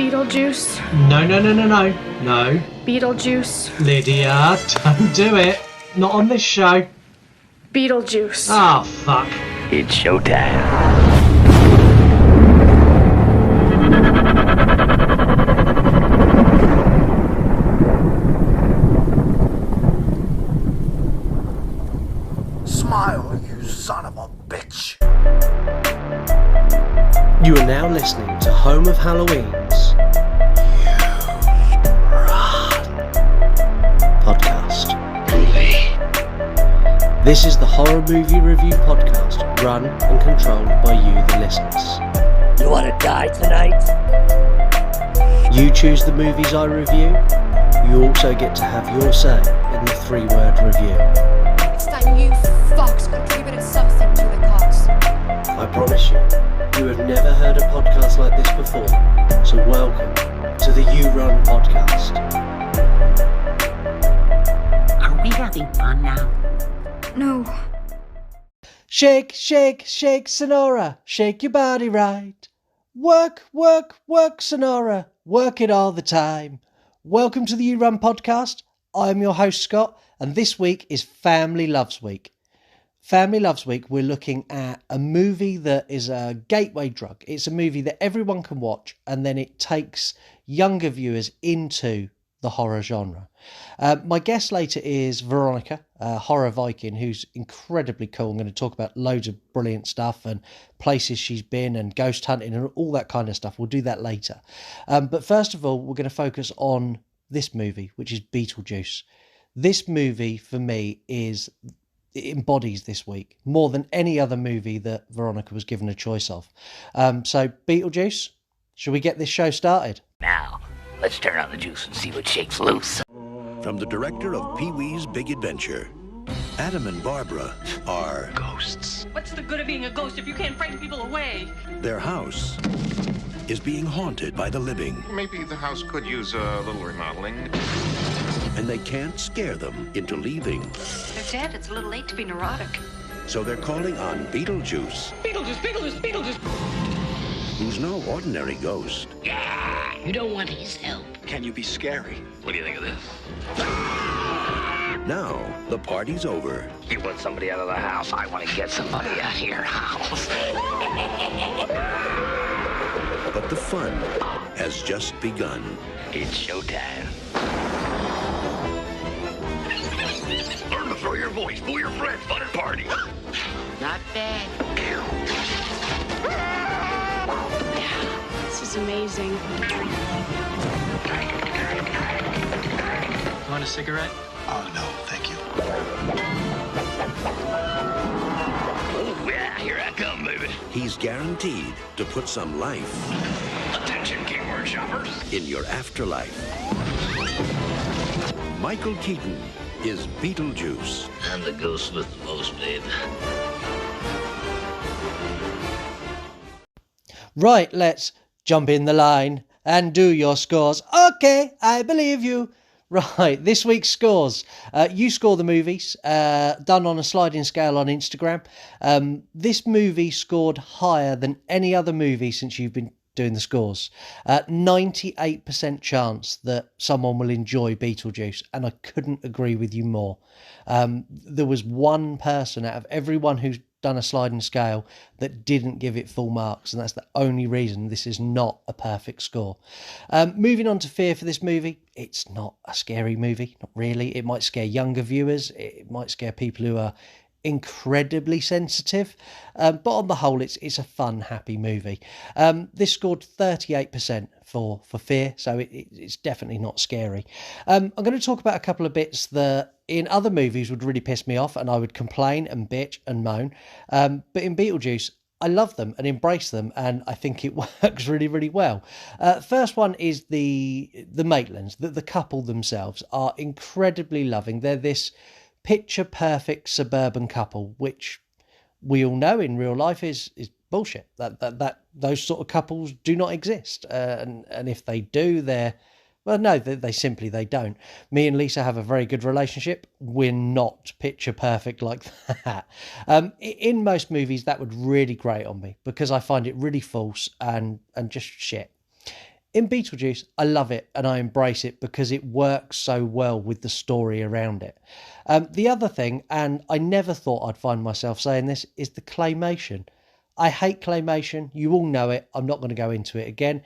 Beetlejuice. No. No. Beetlejuice. Lydia, don't do it. Not on this show. Beetlejuice. Oh, fuck. It's showtime. Smile, you son of a bitch. You are now listening to Home of Halloween's podcast. This is the horror movie review podcast run and controlled by you, the listeners. You wanna die tonight? You choose the movies I review. You also get to have your say in the 3-word review. It's time you fucks contributed something to the cause. I promise you, you have never heard a podcast like this before, so welcome to the You Run podcast. Are we having fun now? No. Shake, shake, shake, Sonora, shake your body right. Work, work, work, Sonora, work it all the time. Welcome to the You Run podcast. I'm your host, Scott, and this week is Family Loves Week. Family Loves Week, we're looking at a movie that is a gateway drug. It's a movie that everyone can watch, and then it takes younger viewers into the horror genre. My guest later is Weronika, Horror Viking, who's incredibly cool. I'm going to talk about loads of brilliant stuff and places she's been and ghost hunting and all that kind of stuff. We'll do that later. But first of all, we're going to focus on this movie, which is Beetlejuice. This movie, for me, it embodies this week more than any other movie that Weronika was given a choice of. So, Beetlejuice, shall we get this show started? Now, let's turn on the juice and see what shakes loose. From the director of Pee-wee's Big Adventure, Adam and Barbara are Ghosts. What's the good of being a ghost if you can't frighten people away? their house is being haunted by the living, Maybe the house could use a little remodeling. and they can't scare them into leaving. They're dead. It's a little late to be neurotic. So they're calling on Beetlejuice, Beetlejuice! who's no ordinary ghost. You don't want his help. Can you be scary? What do you think of this? Now, the party's over, You want somebody out of the house? I want to get somebody out of your house. but the fun has just begun. It's showtime. Learn to throw your voice, fool your friends, fun and party. Not bad. This is amazing. Want a cigarette? Oh, no, thank you. Oh, yeah, here I come, baby. He's guaranteed to put some life Attention, keyword shoppers. in your afterlife. Michael Keaton is Beetlejuice. I'm the ghost with the most, babe. Right, let's jump in the line and do your scores. Okay, I believe you. Right, this week's scores. You score the movies, done on a sliding scale on Instagram. This movie scored higher than any other movie since you've been doing the scores. 98% chance that someone will enjoy Beetlejuice, and I couldn't agree with you more. There was one person out of everyone who's done a sliding scale that didn't give it full marks, and that's the only reason this is not a perfect score. Moving on to fear for this movie, it's not a scary movie, not really. It might scare younger viewers, it might scare people who are incredibly sensitive, but on the whole it's a fun, happy movie. This scored 38% for fear, so it's definitely not scary. I'm going to talk about a couple of bits that in other movies would really piss me off and I would complain and bitch and moan, but in Beetlejuice I love them and embrace them, and I think it works really, really well. First one is the Maitlands. The couple themselves are incredibly loving. They're this picture perfect suburban couple, which we all know in real life is bullshit. That those sort of couples do not exist, and if they do, they simply don't. Me and Lisa have a very good relationship. We're not picture perfect like that. In most movies, that would really grate on me because I find it really false and just shit. In Beetlejuice, I love it and I embrace it because it works so well with the story around it. The other thing, and I never thought I'd find myself saying this, is the claymation. I hate claymation. You all know it. I'm not going to go into it again.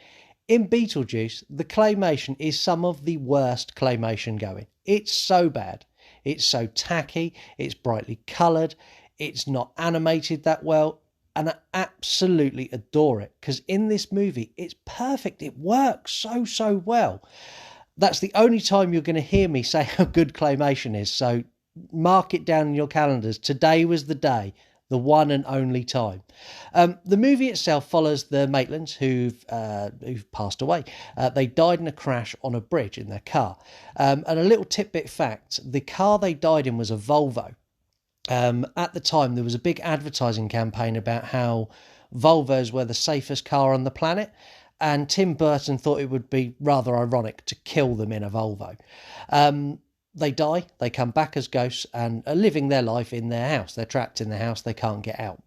In Beetlejuice, the claymation is some of the worst claymation going. It's so bad. It's so tacky. It's brightly coloured. It's not animated that well. And I absolutely adore it because in this movie, it's perfect. It works so well. That's the only time you're going to hear me say how good claymation is. So mark it down in your calendars. Today was the day, the one and only time. The movie itself follows the Maitlands who've passed away. They died in a crash on a bridge in their car. And a little tidbit fact, the car they died in was a Volvo. At the time, there was a big advertising campaign about how Volvos were the safest car on the planet, and Tim Burton thought it would be rather ironic to kill them in a Volvo. They die, they come back as ghosts and are living their life in their house. They're trapped in the house, they can't get out.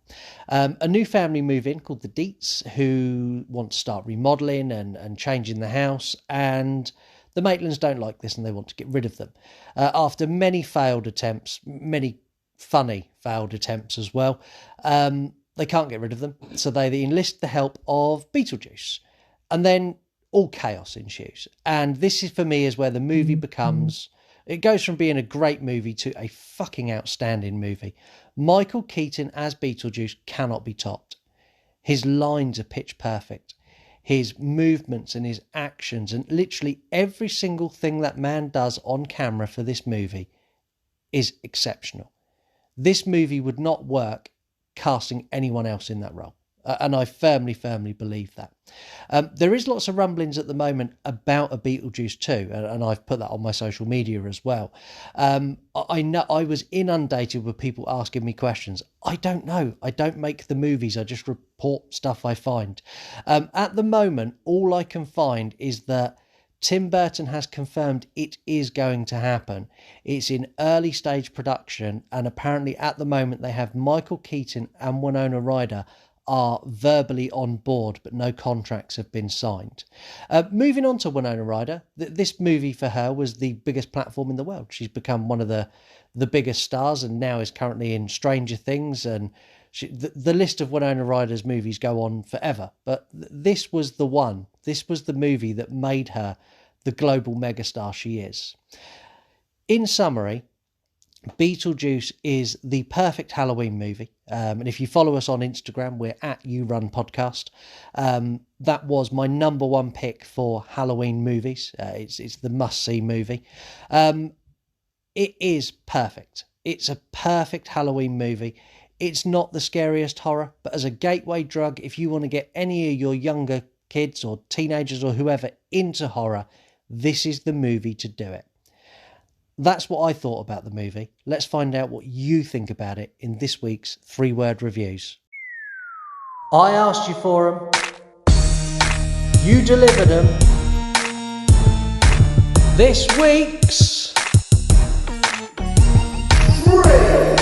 A new family move in called the Dietz, who want to start remodelling and changing the house, and the Maitlands don't like this and they want to get rid of them. After many failed attempts, many funny failed attempts as well, they can't get rid of them, so they enlist the help of Beetlejuice, and then all chaos ensues. And this is, for me, is where the movie becomes, it goes from being a great movie to a fucking outstanding movie. Michael Keaton as Beetlejuice cannot be topped. His lines are pitch perfect, his movements and his actions, and literally every single thing that man does on camera for this movie is exceptional. This movie would not work casting anyone else in that role. And I firmly believe that. There is lots of rumblings at the moment about a Beetlejuice 2, and I've put that on my social media as well. I know I was inundated with people asking me questions. I don't know. I don't make the movies. I just report stuff I find. At the moment, all I can find is that Tim Burton has confirmed it is going to happen. It's in early stage production, and apparently at the moment they have Michael Keaton and Winona Ryder are verbally on board, but no contracts have been signed. Moving on to Winona Ryder, this movie for her was the biggest platform in the world. She's become one of the biggest stars and now is currently in Stranger Things, and the list of Winona Ryder's movies go on forever, but this was the one. This was the movie that made her the global megastar she is. In summary, Beetlejuice is the perfect Halloween movie. And if you follow us on Instagram, we're at YouRunPodcast. That was my number one pick for Halloween movies. It's the must-see movie. It is perfect. It's a perfect Halloween movie. It's not the scariest horror, but as a gateway drug, if you want to get any of your younger kids or teenagers or whoever into horror, this is the movie to do it. That's what I thought about the movie. Let's find out what you think about it in this week's 3-word reviews. I asked you for them. You delivered them. This week's 3-word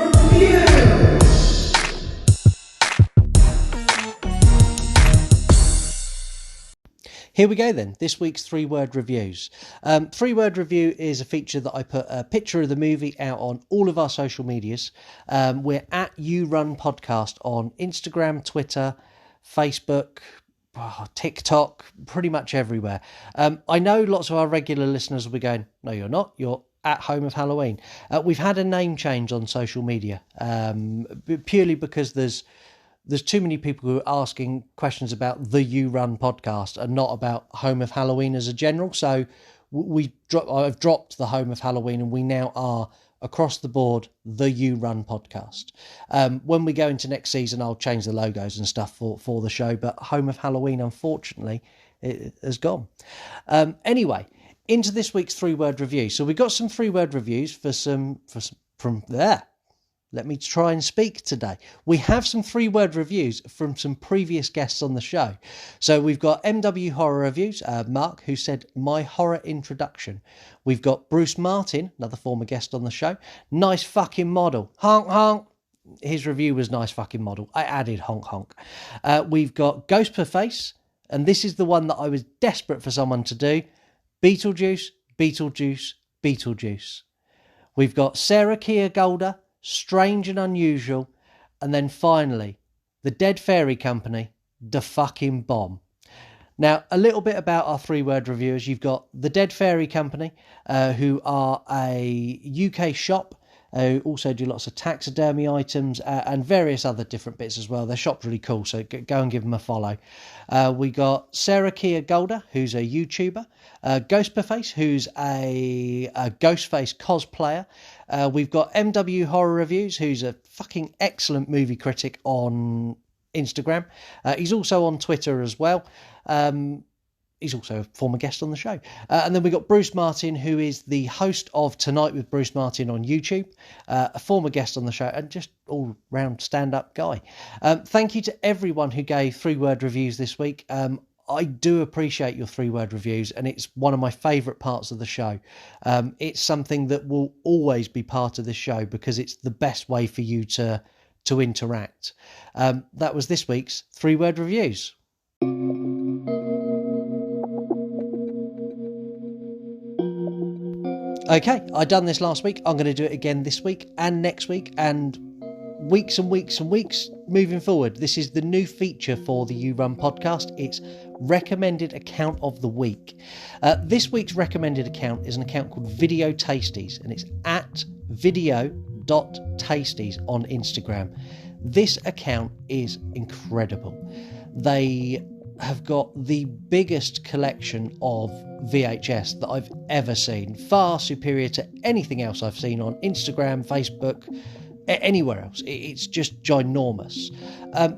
reviews. Here we go then, this week's 3-word reviews. 3-word review is a feature that I put a picture of the movie out on all of our social medias. We're at You Run Podcast on Instagram, Twitter, Facebook, TikTok, pretty much everywhere. I know lots of our regular listeners will be going, no, you're not, you're at Home of Halloween. We've had a name change on social media, purely because there's too many people who are asking questions about the You Run podcast and not about Home of Halloween as a general. So I've dropped the Home of Halloween, and we now are across the board the You Run podcast. When we go into next season, I'll change the logos and stuff for the show, but Home of Halloween, unfortunately, it has gone. Anyway, into this week's 3-word review. So we've got some 3-word reviews from there. Let me try and speak today. We have some 3-word reviews from some previous guests on the show. So we've got MW Horror Reviews, Mark, who said, my horror introduction. We've got Bruce Martin, another former guest on the show. Nice fucking model. Honk, honk. his review was nice fucking model. I added honk honk. We've got Ghost per Face, and this is the one that I was desperate for someone to do. Beetlejuice, Beetlejuice, Beetlejuice. We've got Sarah Kia Golder, Strange and Unusual, and then finally, The Dead Fairy Company, The Fucking Bomb. Now, a little bit about our 3-word reviewers. You've got The Dead Fairy Company, who are a UK shop, who also do lots of taxidermy items and various other different bits as well. Their shop's really cool, so go and give them a follow. We got Sarah Kia Golder, who's a YouTuber. Ghostface, who's a Ghostface cosplayer. We've got MW Horror Reviews, who's a fucking excellent movie critic on Instagram. He's also on Twitter as well. He's also a former guest on the show. And then we've got Bruce Martin, who is the host of Tonight with Bruce Martin on YouTube, a former guest on the show, and just all-round stand-up guy. Thank you to everyone who gave 3-word reviews this week. I do appreciate your 3-word reviews, and it's one of my favourite parts of the show. It's something that will always be part of this show because it's the best way for you to interact. That was this week's 3-word reviews. Okay, I done this last week. I'm going to do it again this week and next week and weeks and weeks and weeks moving forward. This is the new feature for the You Run podcast. It's recommended account of the week. This week's recommended account is an account called Video Tasties, and it's at video.tasties on Instagram. This account is incredible. They have got the biggest collection of VHS that I've ever seen, far superior to anything else I've seen on Instagram, Facebook, anywhere else. It's just ginormous.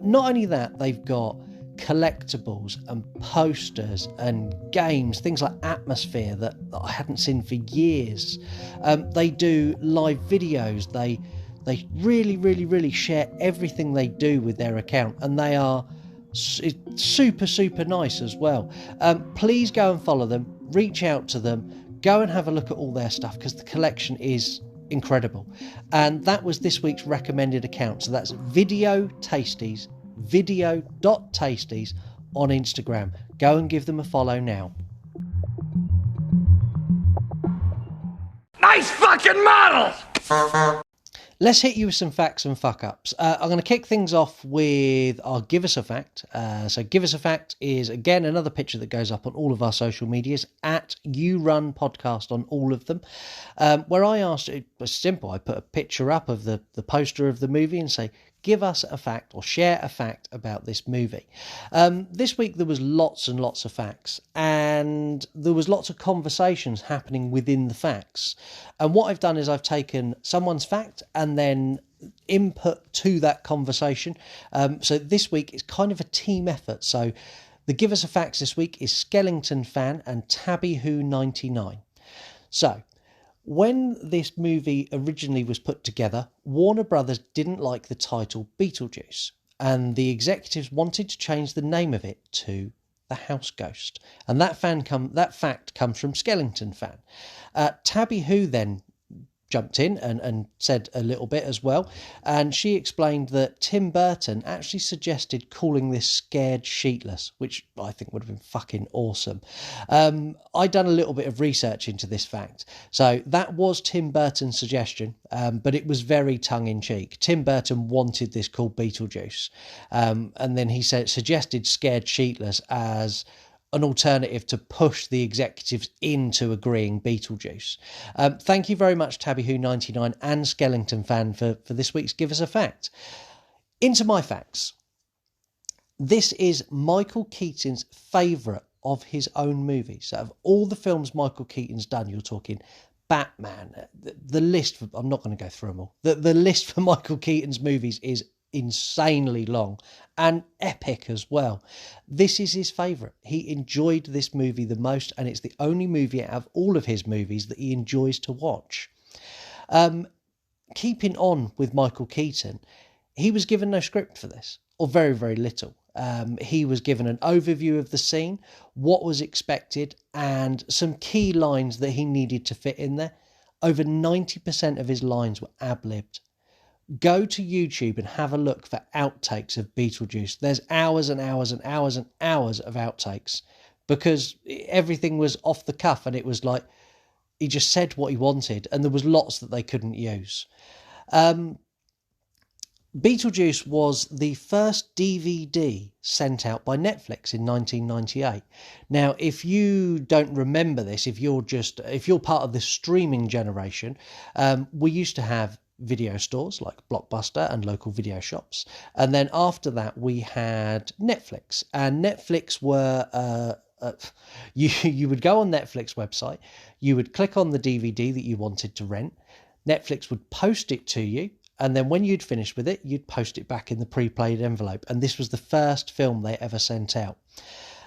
Not only that, they've got collectibles and posters and games, things like Atmosphere that I hadn't seen for years. They do live videos. They really share everything they do with their account, and they are super nice as well. Please go and follow them, reach out to them, go and have a look at all their stuff because the collection is incredible. And that was this week's recommended account. So that's Video Tasties, video.tasties on Instagram. Go and give them a follow now. Nice fucking model! Let's hit you with some facts and fuck-ups. I'm going to kick things off with our Give Us a Fact. So Give Us a Fact is, again, another picture that goes up on all of our social medias, at You Run Podcast on all of them, where I asked, it was simple, I put a picture up of the poster of the movie and say, give us a fact or share a fact about this movie. This week there was lots and lots of facts, and there was lots of conversations happening within the facts. And what I've done is I've taken someone's fact and then input to that conversation. So this week it's kind of a team effort. So the Give Us a Facts this week is Skellington Fan and Tabbyhoo99. So when this movie originally was put together, Warner Brothers didn't like the title Beetlejuice, and the executives wanted to change the name of it to The House Ghost. And that fact comes from Skellington Fan. Tabby Who then jumped in and said a little bit as well, and she explained that Tim Burton actually suggested calling this Scared Sheetless, which I think would have been fucking awesome. I'd done a little bit of research into this fact, so that was Tim Burton's suggestion, but it was very tongue-in-cheek. Tim Burton wanted this called Beetlejuice, and then he suggested Scared Sheetless as an alternative to push the executives into agreeing Beetlejuice. Thank you very much, Tabbyhoo99 and Skellington Fan for this week's Give Us a Fact. Into my facts. This is Michael Keaton's favourite of his own movies. So of all the films Michael Keaton's done, you're talking Batman, the list, I'm not going to go through them all. The list for Michael Keaton's movies is insanely long and epic as well. This is his favourite. He enjoyed this movie the most, and it's the only movie out of all of his movies that he enjoys to watch. Keeping on with Michael Keaton, he was given no script for this, or very, very little. He was given an overview of the scene, what was expected, and some key lines that he needed to fit in there. Over 90% of his lines were ad-libbed. Go to YouTube and have a look for outtakes of Beetlejuice. There's hours and hours and hours and hours of outtakes because everything was off the cuff and it was like he just said what he wanted and there was lots that they couldn't use. Beetlejuice was the first DVD sent out by Netflix in 1998. Now, if you don't remember this, if you're part of the streaming generation, we used to have video stores like Blockbuster and local video shops. And then after that, we had Netflix. And Netflix were... you would go on Netflix website, you would click on the DVD that you wanted to rent, Netflix would post it to you, and then when you'd finished with it, you'd post it back in the pre-played envelope. And this was the first film they ever sent out.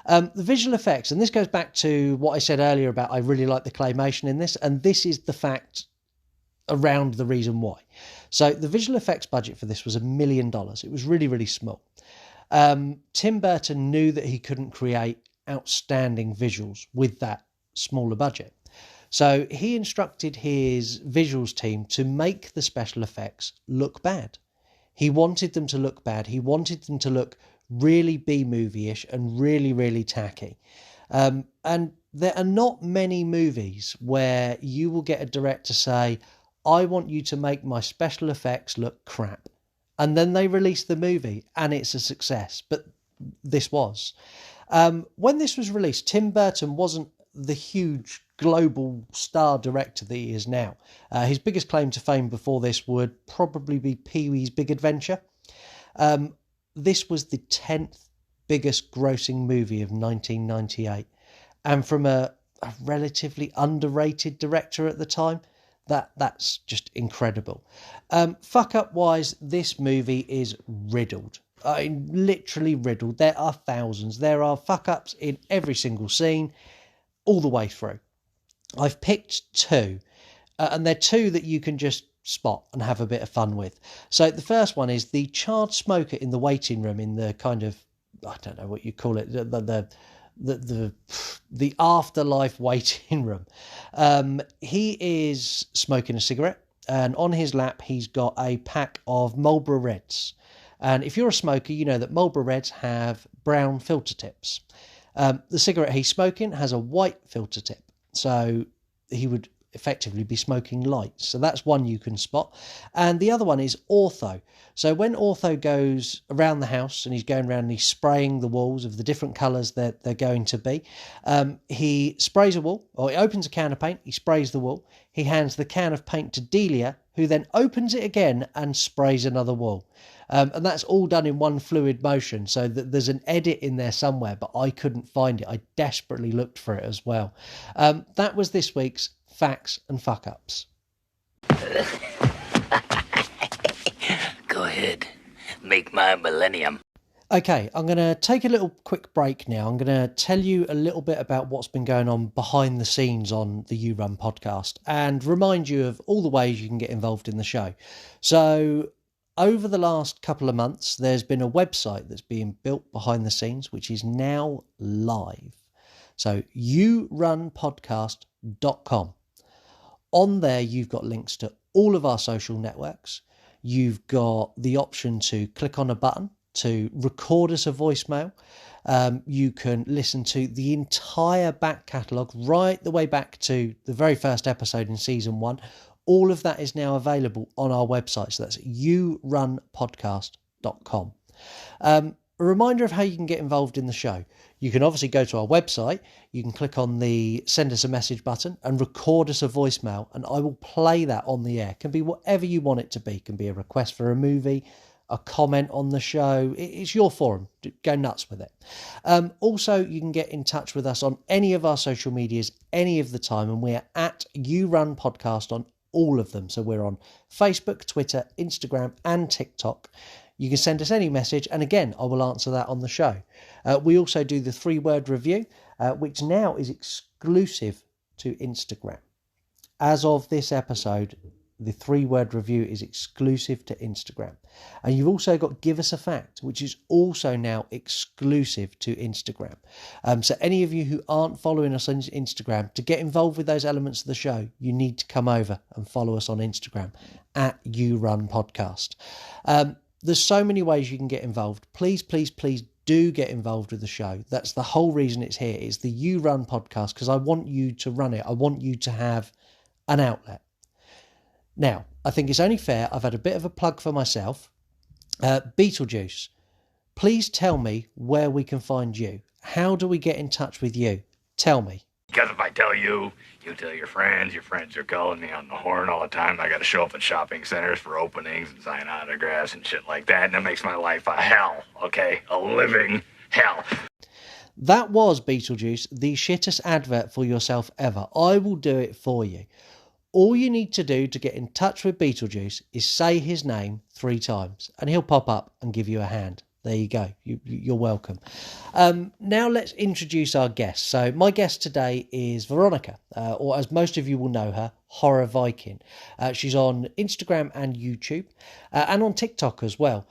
The visual effects, and this goes back to what I said earlier about I really like the claymation in this, and this is the fact around the reason why. So the visual effects budget for this was $1 million. It was really, really small. Tim Burton knew that he couldn't create outstanding visuals with that smaller budget. So he instructed his visuals team to make the special effects look bad. He wanted them to look bad. He wanted them to look really B-movie-ish and really, really tacky. And there are not many movies where you will get a director say, I want you to make my special effects look crap. And then they release the movie and it's a success. But this was. When this was released, Tim Burton wasn't the huge global star director that he is now. His biggest claim to fame before this would probably be Pee-wee's Big Adventure. This was the 10th biggest grossing movie of 1998. And from a relatively underrated director at the time, that's just incredible. Fuck up wise, this movie is riddled. Literally riddled. There are thousands. There are fuck ups in every single scene, all the way through. I've picked two, and they're two that you can just spot and have a bit of fun with. So the first one is the charred smoker in the waiting room in the kind of, I don't know what you call it, the afterlife waiting room. He is smoking a cigarette, and on his lap he's got a pack of Marlboro Reds. And if you're a smoker, you know that Marlboro Reds have brown filter tips. The cigarette he's smoking has a white filter tip, so he would effectively be smoking lights. So that's one you can spot. And the other one is ortho. So when ortho goes around the house and he's going around and he's spraying the walls of the different colours that they're going to be, he sprays a wall, or he opens a can of paint, he sprays the wall, he hands the can of paint to Delia, who then opens it again and sprays another wall. And that's all done in one fluid motion. So there's an edit in there somewhere, but I couldn't find it. I desperately looked for it as well. That was this week's Facts and Fuck Ups. Go ahead. Make my millennium. Okay, I'm going to take a little quick break now. I'm going to tell you a little bit about what's been going on behind the scenes on the You Run podcast and remind you of all the ways you can get involved in the show. So over the last couple of months, there's been a website that's being built behind the scenes, which is now live. So yourunpodcast.com. On there, you've got links to all of our social networks. You've got the option to click on a button to record us a voicemail. You can listen to the entire back catalogue right the way back to the very first episode in season 1. All of that is now available on our website. So that's yourunpodcast.com. A reminder of how you can get involved in the show. You can obviously go to our website. You can click on the send us a message button and record us a voicemail, and I will play that on the air. It can be whatever you want it to be. It can be a request for a movie, a comment on the show. It's your forum. Go nuts with it. Also, you can get in touch with us on any of our social medias any of the time, and we're at You Run Podcast on all of them. So we're on Facebook, Twitter, Instagram, and TikTok. You can send us any message, and again, I will answer that on the show. We also do the 3-word review, which now is exclusive to Instagram. As of this episode, The 3-word review is exclusive to Instagram. And you've also got Give Us a Fact, which is also now exclusive to Instagram. So any of you who aren't following us on Instagram, to get involved with those elements of the show, you need to come over and follow us on Instagram at You Run Podcast. There's so many ways you can get involved. Please, please, please do get involved with the show. That's the whole reason it's here. It's the You Run Podcast, because I want you to run it. I want you to have an outlet. Now, I think it's only fair. I've had a bit of a plug for myself. Beetlejuice, please tell me where we can find you. How do we get in touch with you? Tell me. Because if I tell you, you tell your friends are calling me on the horn all the time. I got to show up at shopping centers for openings and sign autographs and shit like that. And that makes my life a hell, okay? A living hell. That was, Beetlejuice, the shittest advert for yourself ever. I will do it for you. All you need to do to get in touch with Beetlejuice is say his name 3 times and he'll pop up and give you a hand. There you go. You're welcome. Now let's introduce our guest. So my guest today is Weronika, or as most of you will know her, Horror Viking. She's on Instagram and YouTube and on TikTok as well.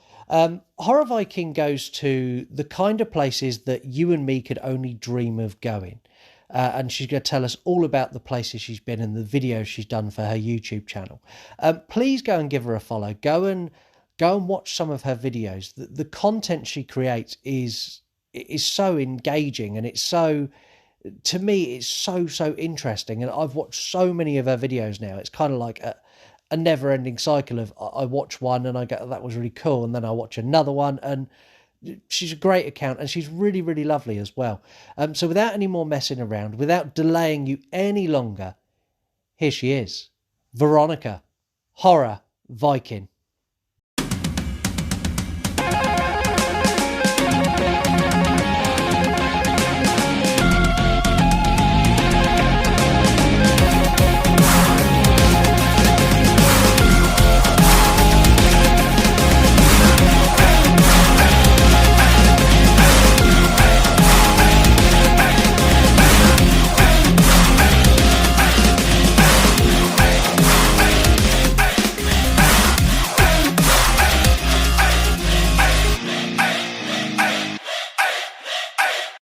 Horror Viking goes to the kind of places that you and me could only dream of going. And she's going to tell us all about the places she's been and the videos she's done for her YouTube channel. Please go and give her a follow. Go and watch some of her videos. The content she creates is so engaging, and it's so, to me, it's so interesting. And I've watched so many of her videos now. It's kind of like a never-ending cycle of I watch one and I go, that was really cool, and then I watch another one, and she's a great account, and she's really, really lovely as well. So without any more messing around, without delaying you any longer, here she is, Weronika, Horror Viking.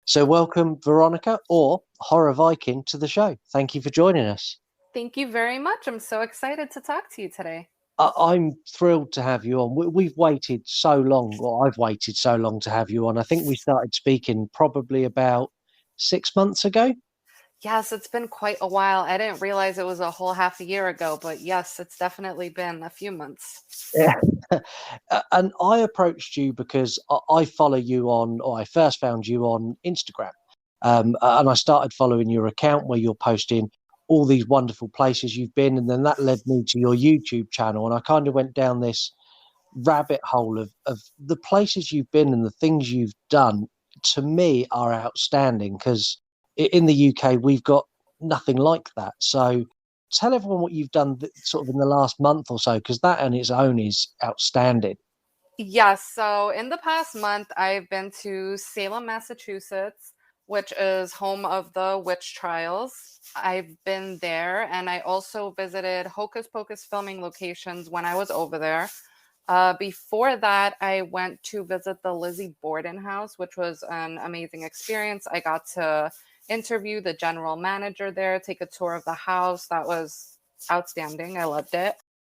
So welcome, Weronika, or Horror Viking, to the show. Thank you for joining us. Thank you very much. I'm so excited to talk to you today. I'm thrilled to have you on. We've waited so long, or I've waited so long to have you on. I think we started speaking probably about 6 months ago. Yes, it's been quite a while. I didn't realize it was a whole half a year ago, but yes, it's definitely been a few months. Yeah. And I approached you because I follow you on, or I first found you on Instagram. And I started following your account where you're posting all these wonderful places you've been. And then that led me to your YouTube channel. And I kind of went down this rabbit hole of the places you've been and the things you've done, to me, are outstanding, because in the UK, we've got nothing like that. So tell everyone what you've done sort of in the last month or so, because that on its own is outstanding. Yes, so in the past month, I've been to Salem, Massachusetts, which is home of the witch trials. I've been there, and I also visited Hocus Pocus filming locations when I was over there. Before that, I went to visit the Lizzie Borden house, which was an amazing experience. I got to interview the general manager there, take a tour of the house. That was outstanding. I loved it.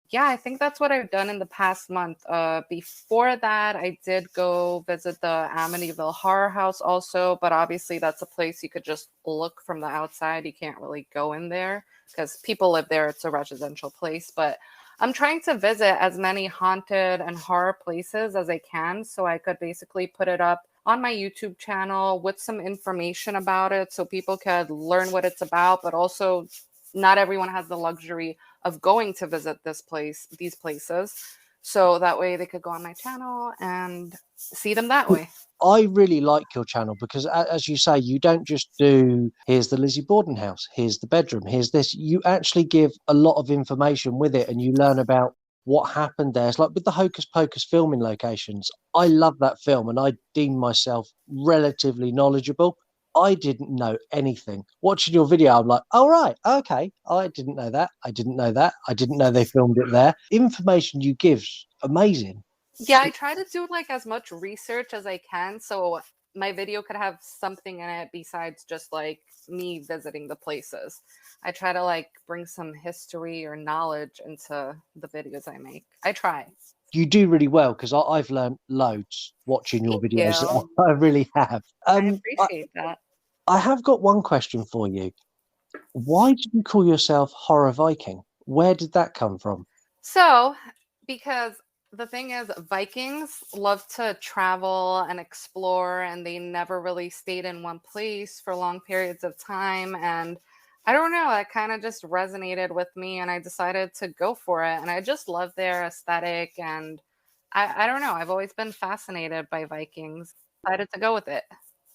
Yeah, I think that's what I've done in the past month. Before that, I did go visit the Amityville Horror House also, but obviously that's a place you could just look from the outside. You can't really go in there because people live there. It's a residential place, but I'm trying to visit as many haunted and horror places as I can, so I could basically put it up on my YouTube channel with some information about it so people could learn what it's about, but also not everyone has the luxury of going to visit these places. So that way they could go on my channel and see them that way. I really like your channel because, as you say, you don't just do, here's the Lizzie Borden house, here's the bedroom, here's this. You actually give a lot of information with it, and you learn about what happened there. It's like with the Hocus Pocus filming locations. I love that film, and I deem myself relatively knowledgeable. I didn't know anything. Watching your video, I'm like, oh, right, okay. I didn't know that. I didn't know that. I didn't know they filmed it there. Information you give's amazing. Yeah, I try to do like as much research as I can so my video could have something in it besides just like me visiting the places. I try to like bring some history or knowledge into the videos I make. I try. You do really well because I've learned loads watching your Thank videos. you. I really have. I appreciate that. I have got one question for you. Why did you call yourself Horror Viking? Where did that come from? So, because the thing is, Vikings love to travel and explore, and they never really stayed in one place for long periods of time. And I don't know, that kind of just resonated with me, and I decided to go for it. And I just love their aesthetic, and I don't know, I've always been fascinated by Vikings. Decided to go with it.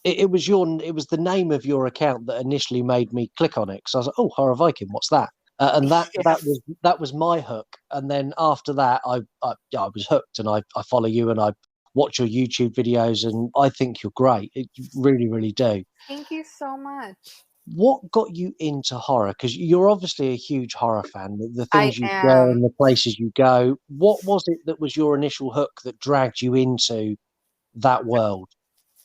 It was the name of your account that initially made me click on it because I was like, oh, Horror Viking, what's that? And that was my hook. And then after that, I was hooked, and I follow you and I watch your YouTube videos, and I think you're great. It really, really do. Thank you so much. What got you into horror? Because you're obviously a huge horror fan. The I things you share am. and the places you go. What was it that was your initial hook that dragged you into that world?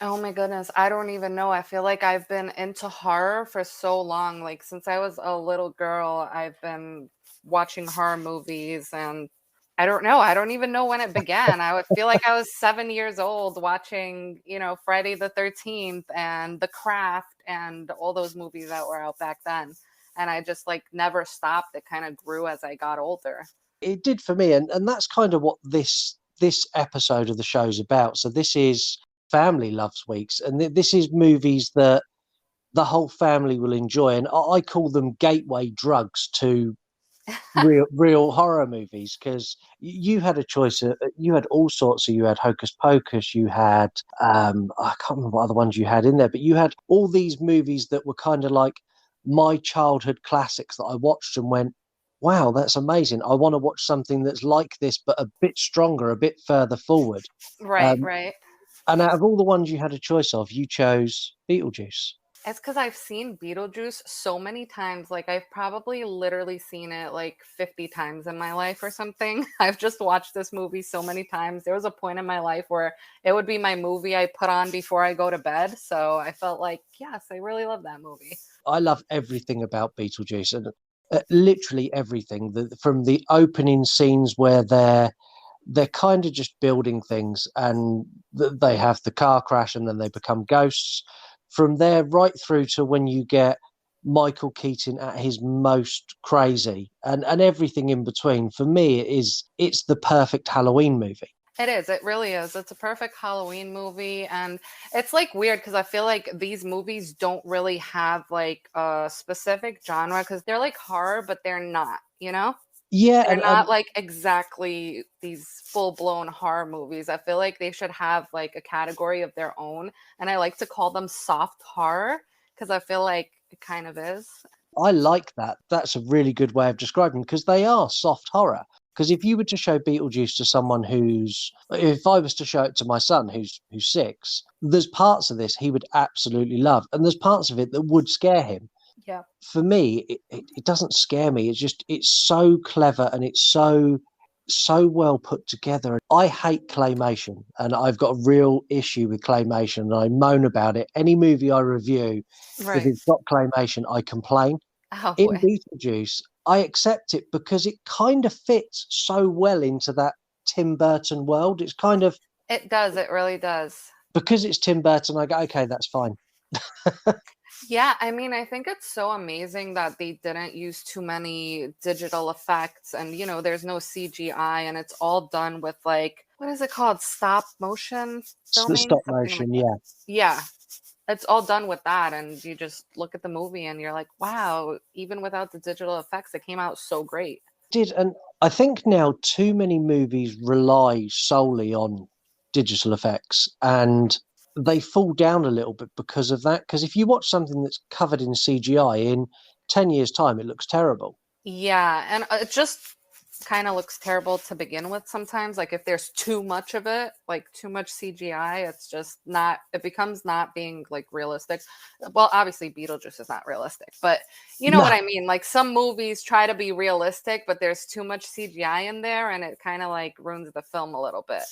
Oh my goodness, I don't even know. I feel like I've been into horror for so long. Like since I was a little girl, I've been watching horror movies, and I don't know. I don't even know when it began. I would feel like I was 7 years old watching, Friday the 13th and The Craft and all those movies that were out back then. And I just like never stopped. It kind of grew as I got older. It did for me, and that's kind of what this episode of the show is about. So this is Family Loves Weeks, and this is movies that the whole family will enjoy, and I call them gateway drugs to real horror movies, because you had a choice. You had all sorts. You had Hocus Pocus. You had I can't remember what other ones you had in there, but you had all these movies that were kind of like my childhood classics that I watched and went, wow, that's amazing. I want to watch something that's like this, but a bit stronger, a bit further forward. Right, right. And out of all the ones you had a choice of, you chose Beetlejuice. It's because I've seen Beetlejuice so many times. Like, I've probably literally seen it like 50 times in my life or something. I've just watched this movie so many times. There was a point in my life where it would be my movie I put on before I go to bed. So I felt like, yes, I really love that movie. I love everything about Beetlejuice, and literally everything. From the opening scenes where they're kind of just building things, and they have the car crash and then they become ghosts. From there right through to when you get Michael Keaton at his most crazy, and everything in between. For me, it's the perfect Halloween movie. It is. It really is. It's a perfect Halloween movie. And it's like weird because I feel like these movies don't really have like a specific genre because they're like horror, but they're not, Yeah, They're not like exactly these full-blown horror movies. I feel like they should have like a category of their own. And I like to call them soft horror because I feel like it kind of is. I like that. That's a really good way of describing, because they are soft horror. Because if you were to show Beetlejuice to someone if I was to show it to my son who's 6, there's parts of this he would absolutely love, and there's parts of it that would scare him. Yeah. For me, it doesn't scare me. It's so clever, and it's so well put together. I hate claymation, and I've got a real issue with claymation, and I moan about it. Any movie I review, if it's got claymation, I complain. Oh, In boy. Beetlejuice, I accept it because it kind of fits so well into that Tim Burton world. It's kind of... It does. It really does. Because it's Tim Burton, I go, okay, that's fine. Yeah, I mean, I think it's so amazing that they didn't use too many digital effects, and there's no CGI, and it's all done with like, what is it called? Stop motion filming? Stop Something motion, like yeah. that. Yeah. It's all done with that, and you just look at the movie and you're like, wow, even without the digital effects, it came out so great. And I think now too many movies rely solely on digital effects, and they fall down a little bit because of that. Because if you watch something that's covered in CGI, in 10 years' time, it looks terrible. Yeah, and kind of looks terrible to begin with sometimes. Like if there's too much of it, like too much CGI, it's just not, it becomes not being like realistic. Well, obviously Beetlejuice is not realistic, but you know what I mean? Like some movies try to be realistic, but there's too much CGI in there and it kind of like ruins the film a little bit.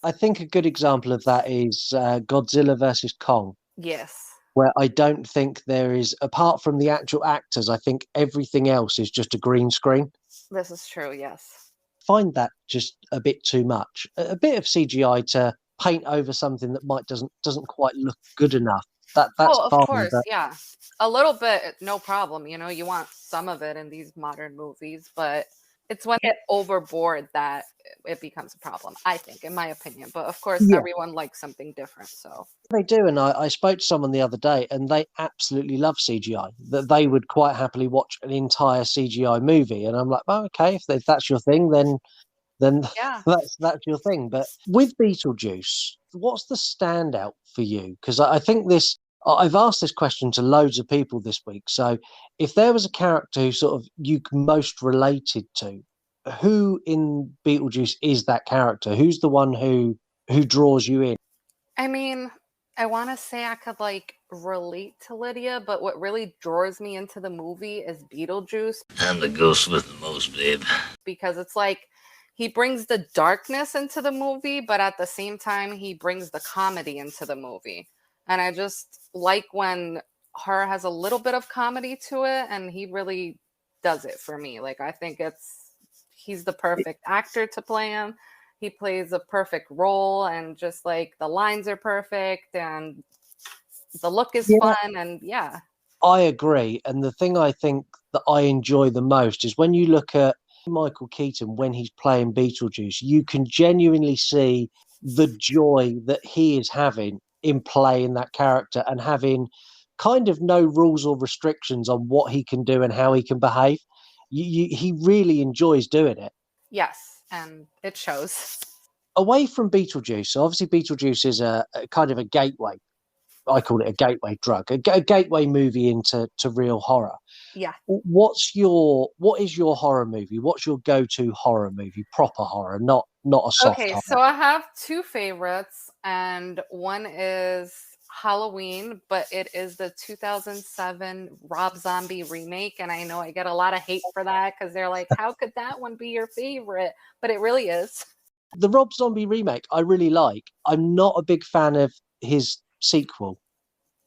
I think a good example of that is Godzilla versus Kong. Yes. Where I don't think there is, apart from the actual actors, I think everything else is just a green screen. This is true, yes. Find that just a bit too much. A bit of CGI to paint over something that doesn't quite look good enough. That's of fine. course, But yeah. A little bit, no problem. You know, you want some of it in these modern movies, but it's when it overboard that it becomes a problem, I think, in my opinion. But of course, everyone likes something different. So they do, and I spoke to someone the other day, and they absolutely love CGI. That they would quite happily watch an entire CGI movie, and I'm like, oh, okay, if that's your thing, then yeah, that's your thing. But with Beetlejuice, what's the standout for you? Because I think this. I've asked this question to loads of people this week. So, if there was a character who sort of you most related to, who in Beetlejuice is that character? Who's the one who draws you in? I mean, I want to say I could like relate to Lydia, but what really draws me into the movie is Beetlejuice. I'm the ghost with the most, babe. Because it's like he brings the darkness into the movie, but at the same time, he brings the comedy into the movie. And I just like when horror has a little bit of comedy to it, and he really does it for me. Like, I think he's the perfect actor to play him. He plays a perfect role, and just like the lines are perfect, and the look is fun, and yeah. I agree. And the thing I think that I enjoy the most is when you look at Michael Keaton when he's playing Beetlejuice, you can genuinely see the joy that he is having in playing that character and having kind of no rules or restrictions on what he can do and how he can behave. He really enjoys doing it. Yes, and it shows. Away from Beetlejuice, so obviously Beetlejuice is a kind of a gateway. I call it a gateway drug, a gateway movie into real horror. Yeah. What is your horror movie? What's your go-to horror movie? Proper horror, not a soft horror. So I have two favorites, and one is Halloween, but it is the 2007 Rob Zombie remake, and I know I get a lot of hate for that because they're like, how could that one be your favorite? But it really is. The Rob Zombie remake I really like. I'm not a big fan of his sequel.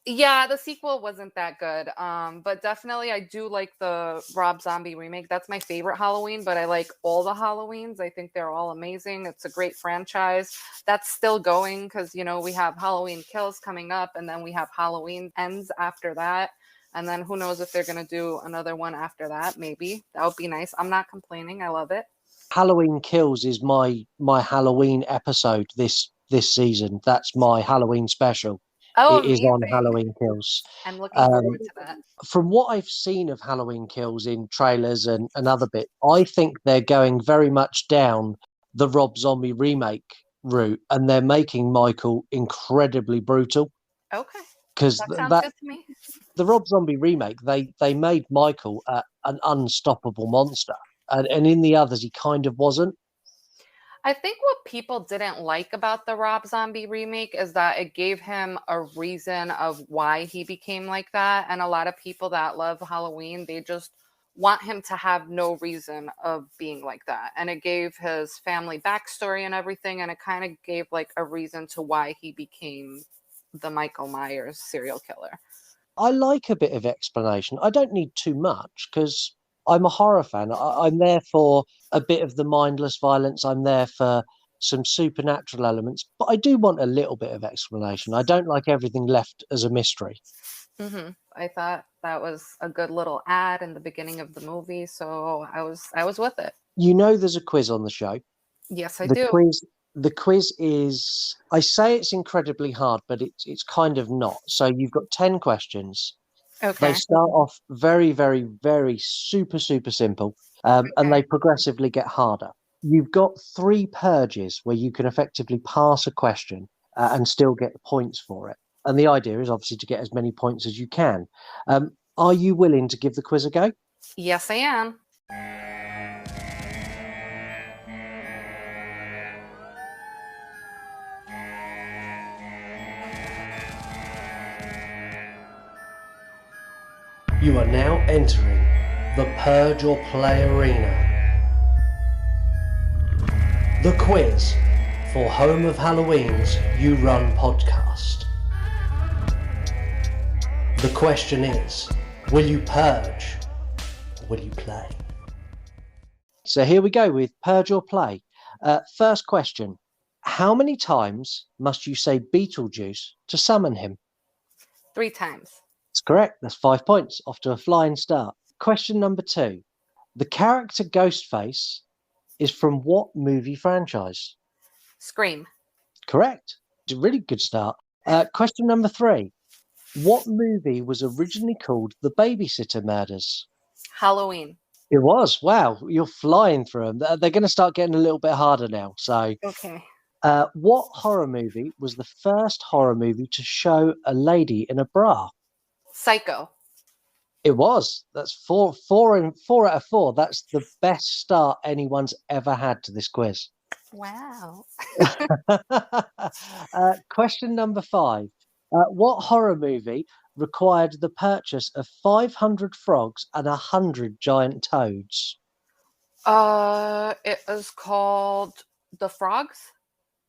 Yeah, the sequel wasn't that good. But definitely I do like the Rob Zombie remake. That's my favorite Halloween, but I like all the Halloweens. I think they're all amazing. It's a great franchise. That's still going because, you know, we have Halloween Kills coming up, and then we have Halloween Ends after that. And then who knows if they're going to do another one after that. Maybe. That would be nice. I'm not complaining. I love it. Halloween Kills is my Halloween episode this season. That's my Halloween special. Oh, it is on amazing. Halloween Kills. I'm looking forward to that. From what I've seen of Halloween Kills in trailers and other bits, I think they're going very much down the Rob Zombie remake route, and they're making Michael incredibly brutal. Okay. Because that sounds good to me. The Rob Zombie remake, they made Michael an unstoppable monster, and in the others he kind of wasn't. I think what people didn't like about the Rob Zombie remake is that it gave him a reason of why he became like that. And a lot of people that love Halloween, they just want him to have no reason of being like that. And it gave his family backstory and everything. And it kind of gave like a reason to why he became the Michael Myers serial killer. I like a bit of explanation. I don't need too much because I'm a horror fan. I'm there for a bit of the mindless violence. I'm there for some supernatural elements, but I do want a little bit of explanation. I don't like everything left as a mystery. Mm-hmm. I thought that was a good little ad in the beginning of the movie, so I was with it. You know, there's a quiz on the show. Yes, I do. The quiz is, I say it's incredibly hard, but it's kind of not. So you've got 10 questions. Okay. They start off very, very, very super simple, and they progressively get harder. You've got 3 purges where you can effectively pass a question and still get points for it. And the idea is obviously to get as many points as you can. Are you willing to give the quiz a go? Yes, I am. You are now entering the Purge or Play arena. The quiz for Home of Halloween's You Run podcast. The question is, will you purge or will you play? So here we go with Purge or Play. First question. How many times must you say Beetlejuice to summon him? 3 times. That's correct. That's 5 points. Off to a flying start. Question number 2. The character Ghostface is from what movie franchise? Scream. Correct. It's a really good start. Question number 3. What movie was originally called The Babysitter Murders? Halloween. It was. Wow, you're flying through them. They're going to start getting a little bit harder now. So, Okay. what horror movie was the first horror movie to show a lady in a bra? Psycho. It was. That's four out of 4. That's the best start anyone's ever had to this quiz. Wow. Question number 5. What horror movie required the purchase of 500 frogs and 100 giant toads? It was called The Frogs.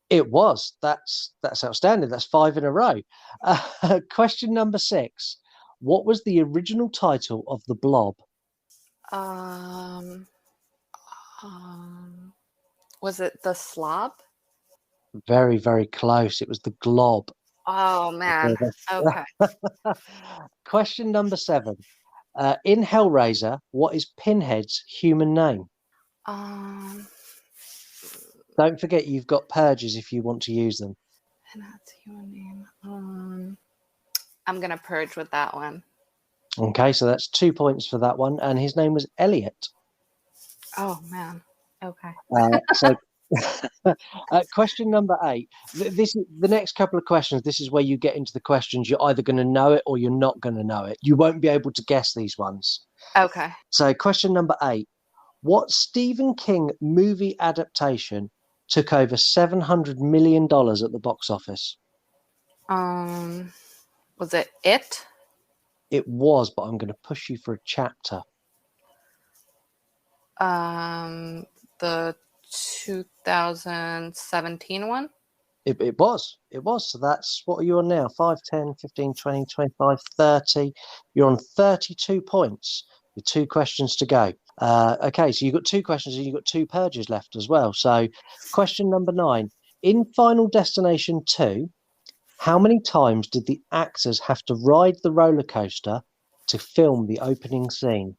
It was. That's outstanding. That's 5 in a row. Question number 6. What was the original title of The Blob? Was it The Slob? Very, very close. It was The Glob. Oh, man. Okay. Question number 7. In Hellraiser, what is Pinhead's human name? Don't forget you've got purges if you want to use them. Pinhead's human name. I'm going to purge with that one. Okay, so that's 2 points for that one. And his name was Elliot. Oh, man. Okay. Question number 8. The next couple of questions, this is where you get into the questions. You're either going to know it or you're not going to know it. You won't be able to guess these ones. Okay. So question number 8. What Stephen King movie adaptation took over $700 million at the box office? Was it It? It was, but I'm going to push you for a chapter. The 2017 one? It was. So that's, what are you on now? 5, 10, 15, 20, 25, 30. You're on 32 points with 2 questions to go. Okay, so you've got 2 questions and you've got 2 purges left as well. So question number 9. In Final Destination 2, how many times did the actors have to ride the roller coaster to film the opening scene?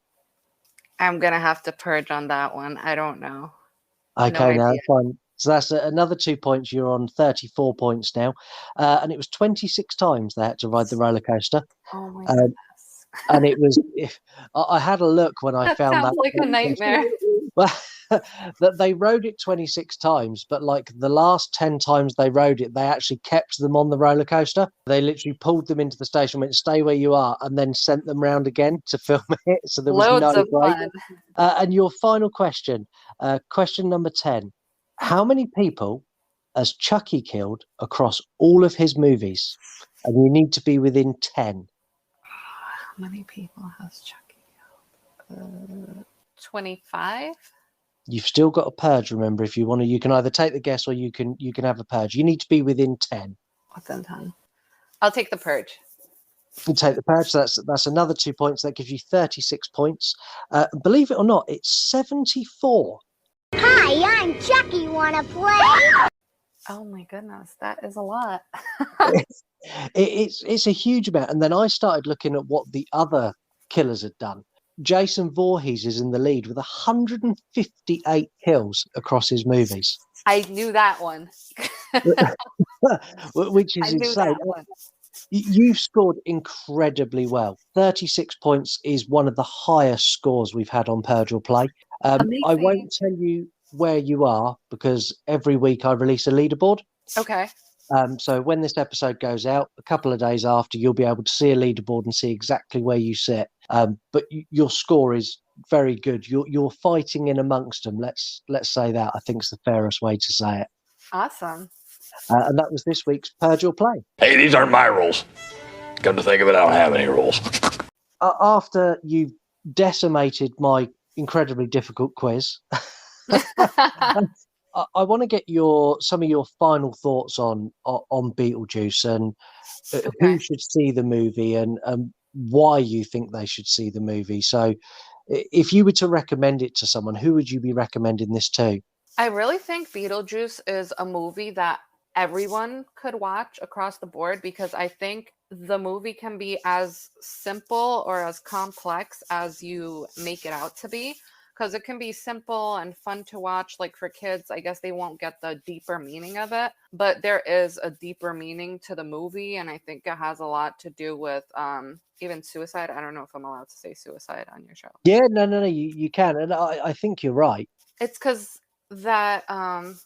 I'm going to have to purge on that one. I don't know. Okay, No now idea. fine. So that's another 2 points. You're on 34 points now. And it was 26 times they had to ride the roller coaster. Oh my goodness. And it was, I had a look when I That found sounds that. like a nightmare. That they rode it 26 times, but like the last 10 times they rode it, they actually kept them on the roller coaster. They literally pulled them into the station, went, stay where you are, and then sent them round again to film it. So there was Loads no of break. fun. And your final question, question number 10. How many people has Chucky killed across all of his movies? And you need to be within 10. How many people has Chucky killed? 25? You've still got a purge, remember. If you want to, you can either take the guess or you can have a purge. You need to be within 10. Within 10. I'll take the purge. You take the purge, so that's another 2 points. That gives you 36 points. Believe it or not, it's 74. Hi, I'm Chucky. Wanna play? Oh my goodness, that is a lot. It's a huge amount. And then I started looking at what the other killers had done. Jason Voorhees is in the lead with 158 kills across his movies. I knew that one. Which is insane. You've scored incredibly well. 36 points is one of the highest scores we've had on Purge or Play. I won't tell you where you are because every week I release a leaderboard. Okay. So when this episode goes out, a couple of days after, you'll be able to see a leaderboard and see exactly where you sit. But your score is very good. You're fighting in amongst them. Let's say that. I think it's the fairest way to say it. Awesome. And that was this week's Purge or Play. Hey, these aren't my rules. Come to think of it, I don't have any rules. after you've decimated my incredibly difficult quiz, I want to get some of your final thoughts on Beetlejuice and who Okay. should see the movie and why you think they should see the movie. So, if you were to recommend it to someone, who would you be recommending this to? I really think Beetlejuice is a movie that everyone could watch across the board because I think the movie can be as simple or as complex as you make it out to be. Because it can be simple and fun to watch. Like for kids, I guess they won't get the deeper meaning of it, but there is a deeper meaning to the movie. And I think it has a lot to do with even suicide. I don't know if I'm allowed to say suicide on your show. Yeah, no, you can. And I think you're right. It's because that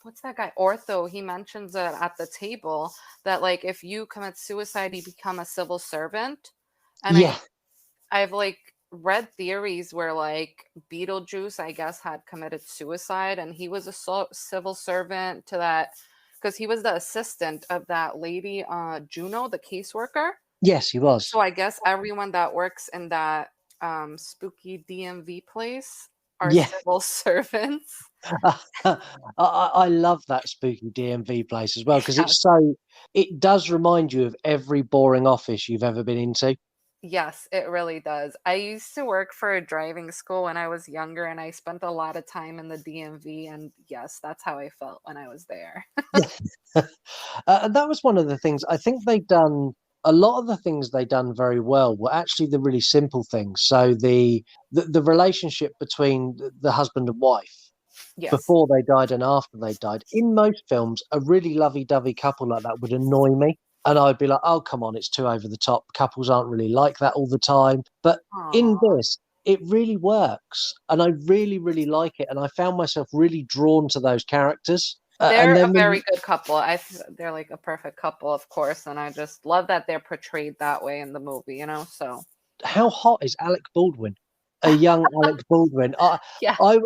what's that guy Ortho, he mentions it at the table that like if you commit suicide you become a civil servant. And Yeah. I've like read theories where like Beetlejuice I guess had committed suicide and he was a civil servant to that because he was the assistant of that lady Juno, the caseworker. Yes, he was. So I guess everyone that works in that spooky DMV place are civil servants. I love that spooky DMV place as well because Yes. it does remind you of every boring office you've ever been into. Yes, it really does. I used to work for a driving school when I was younger and I spent a lot of time in the DMV and yes, that's how I felt when I was there. And that was one of the things I think they've done. A lot of the things they done very well were actually the really simple things. So the relationship between the husband and wife Yes. before they died and after they died. In most films, a really lovey-dovey couple like that would annoy me. And I'd be like, oh, come on, it's too over the top. Couples aren't really like that all the time. But in this, it really works. And I really, really like it. And I found myself really drawn to those characters. They're And then a very good couple. They're like a perfect couple, of course. And I just love that they're portrayed that way in the movie, you know? So how hot is Alec Baldwin? A young Alec Baldwin. yeah. I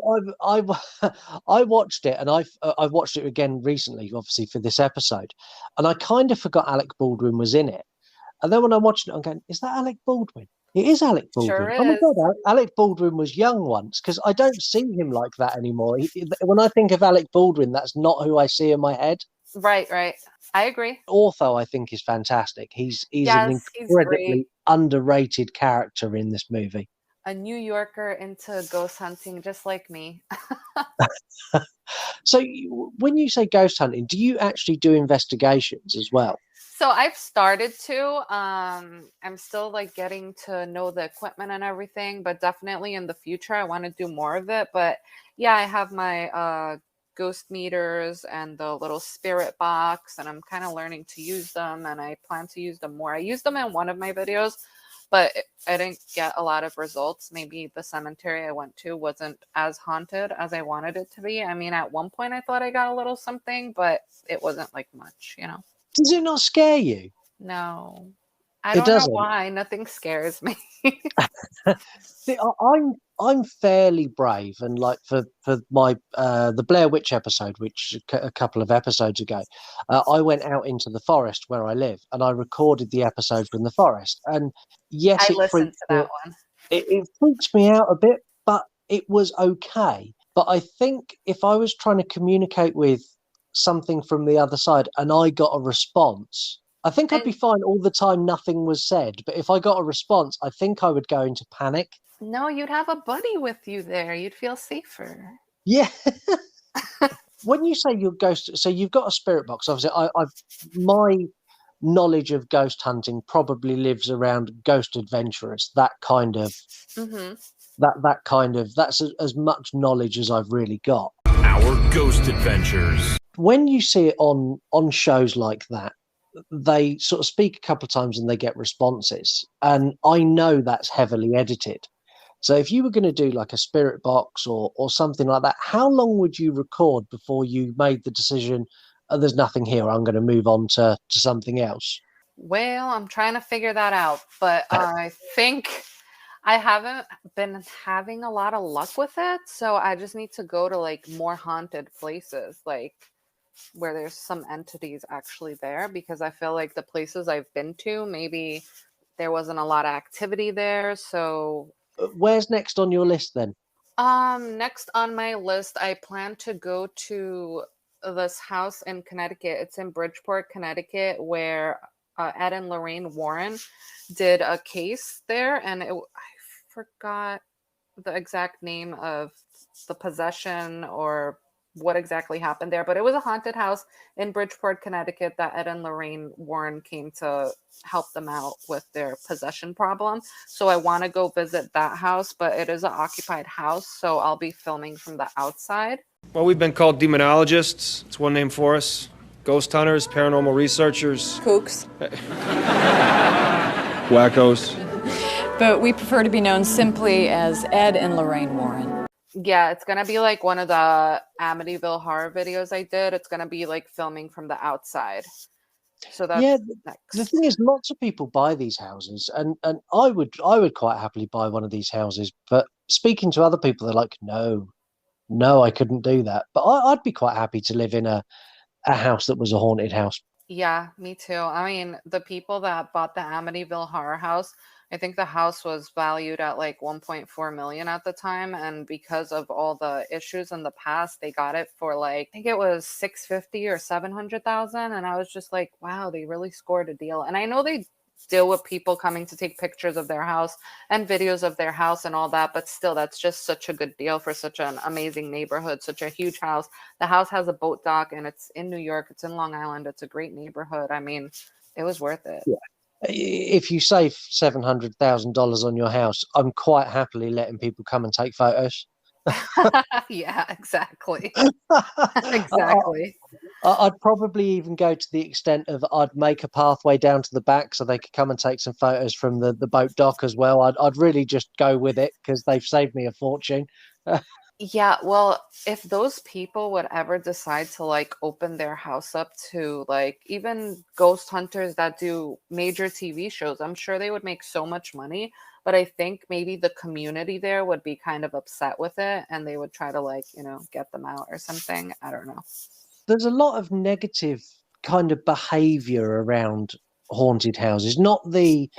watched it and I watched it again recently, obviously for this episode, and I kind of forgot Alec Baldwin was in it. And then when I'm watching it, I'm going, "Is that Alec Baldwin? It is Alec Baldwin. Sure Oh my is. god, Alec Baldwin was young once because I don't see him like that anymore. When I think of Alec Baldwin, that's not who I see in my head. Right. I agree. Ortho, I think, is fantastic. He's an Yes, he's incredibly great. underrated character in this movie. A New Yorker into ghost hunting, just like me. So when you say ghost hunting, do you actually do investigations as well? So I've started to. I'm still like getting to know the equipment and everything, but definitely in the future I want to do more of it. But yeah, I have my ghost meters and the little spirit box, and I'm kind of learning to use them, and I plan to use them more. I used them in one of my videos, but I didn't get a lot of results. Maybe the cemetery I went to wasn't as haunted as I wanted it to be. I mean, at one point I thought I got a little something, but it wasn't like much, you know? Does it not scare you? No. I don't know why. Nothing scares me. See, I'm fairly brave, and like for my the Blair Witch episode, which a couple of episodes ago, I went out into the forest where I live, and I recorded the episode from the forest. And yes, I listened to that one. It freaks me out a bit, but it was okay. But I think if I was trying to communicate with something from the other side and I got a response, I think I'd be fine all the time. Nothing was said. But if I got a response, I think I would go into panic. No, you'd have a buddy with you there. You'd feel safer. Yeah. When you say you're ghost, so you've got a spirit box. Obviously, my knowledge of ghost hunting probably lives around Ghost Adventurers. That kind of that's as much knowledge as I've really got. Our Ghost Adventures. When you see it on shows like that, they sort of speak a couple of times and they get responses, and I know that's heavily edited. So if you were going to do like a spirit box or something like that, how long would you record before you made the decision, oh, there's nothing here, I'm going to move on to something else? Well, I'm trying to figure that out, but I think I haven't been having a lot of luck with it, so I just need to go to like more haunted places, like where there's some entities actually there, because I feel like the places I've been to, maybe there wasn't a lot of activity there. So Where's next on your list then? next on my list, I plan to go to this house in Connecticut. It's in Bridgeport, Connecticut, where Ed and Lorraine Warren did a case there, and I forgot the exact name of the possession or what exactly happened there, but it was a haunted house in Bridgeport, Connecticut that Ed and Lorraine Warren came to help them out with their possession problem. So I want to go visit that house, but it is an occupied house, so I'll be filming from the outside. Well, we've been called demonologists. It's one name for us. Ghost hunters, paranormal researchers. Kooks. Wackos. But we prefer to be known simply as Ed and Lorraine Warren. Yeah, it's going to be like one of the Amityville horror videos I did. It's going to be like filming from the outside. So that's next. The thing is, lots of people buy these houses, and I would quite happily buy one of these houses. But speaking to other people, they're like, no, I couldn't do that. But I'd be quite happy to live in a house that was a haunted house. Yeah, me too. I mean, the people that bought the Amityville horror house, I think the house was valued at like 1.4 million at the time, and because of all the issues in the past, they got it for like, I think it was 650 or 700,000, and I was just like, wow, they really scored a deal. And I know they deal with people coming to take pictures of their house and videos of their house and all that, but still, that's just such a good deal for such an amazing neighborhood, such a huge house. The house has a boat dock, and it's in New York, it's in Long Island, it's a great neighborhood. I mean, it was worth it. Yeah. If you save $700,000 on your house, I'm quite happily letting people come and take photos. Yeah, exactly. Exactly. I'd probably even go to the extent of I'd make a pathway down to the back so they could come and take some photos from the boat dock as well. I'd really just go with it because they've saved me a fortune. Yeah, well, if those people would ever decide to like open their house up to like even ghost hunters that do major TV shows, I'm sure they would make so much money. But I think maybe the community there would be kind of upset with it, and they would try to like, get them out or something. I don't know. There's a lot of negative kind of behavior around haunted houses, not the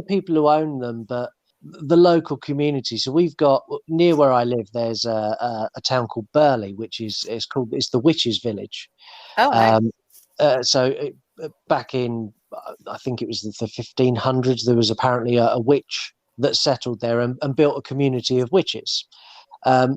people who own them, but the local community. So we've got near where I live, there's a town called Burley, which is it's the witches' village. Oh, nice. Back in, I think it was the 1500s, there was apparently a witch that settled there and built a community of witches.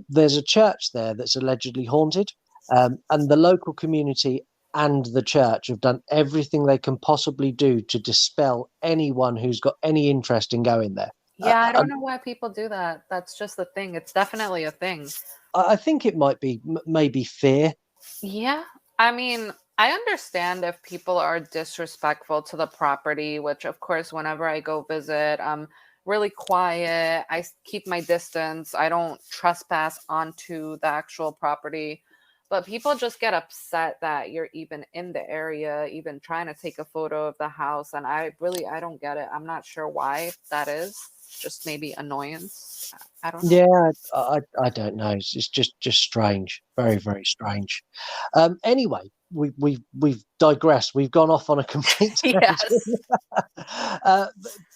There's a church there that's allegedly haunted, and the local community and the church have done everything they can possibly do to dispel anyone who's got any interest in going there. Yeah, I don't know why people do that. That's just the thing. It's definitely a thing. I think it might be maybe fear. Yeah, I mean, I understand if people are disrespectful to the property, which of course, whenever I go visit, I'm really quiet. I keep my distance. I don't trespass onto the actual property. But people just get upset that you're even in the area, even trying to take a photo of the house. And I don't get it. I'm not sure why that is. Just maybe annoyance. I don't know. Yeah, I don't know. It's just strange. Very, very strange. Anyway, we've digressed. We've gone off on a complete tangent. Yes.